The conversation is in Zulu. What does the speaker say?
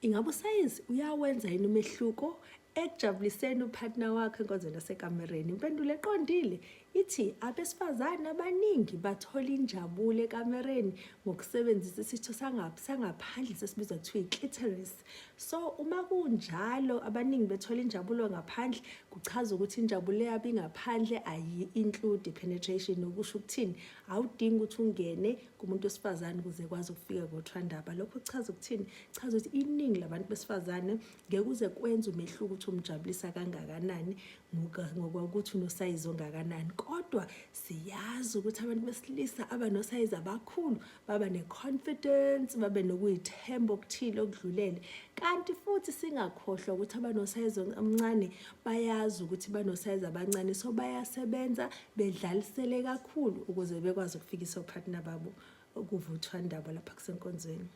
Ingabe usayizi uyawenza yini umehluko ekujabuliseni upartner wakho enkonzweni yasekamereni? Impendulo eqondile ithi abesifazane abaningi bathola injabulo ekamereni ngokusebenzisa isitho sangaphandle sesibizwa kuthiwa i-clitoris. So uma kunjalo abaningi bethola injabulo ngaphandle, kuchaza ukuthi injabulo yabo ingaphandle ayi-include penetration. Okusho ukuthini? Awudingi ukuthi ungene kumuntu wesifazane ukuze kwazi ukufika kothwandaba. Lokho kuchaza ukuthini? Chaza ukuthi iningi labantu besifazane ngeke uze kwenza umehluko ukuthi umjabulisa kangakanani ngokuthi unosayizi ongakanani. Kodwa siyazi ukuthi abantu besilisa abanosayizi abakhulu baba ne-confidence, babe nokuyithemba okuthile okudlulele. Kanti futhi singakhohlwa ukuthi abanosayizi omncane bayazi ukuthi banosayizi abancane, so bayasebenza bedlalisele kakhulu ukuze bekwazi ukufikisa opartner babo ukuvuthwa ndaba lapha kusenkonzweni.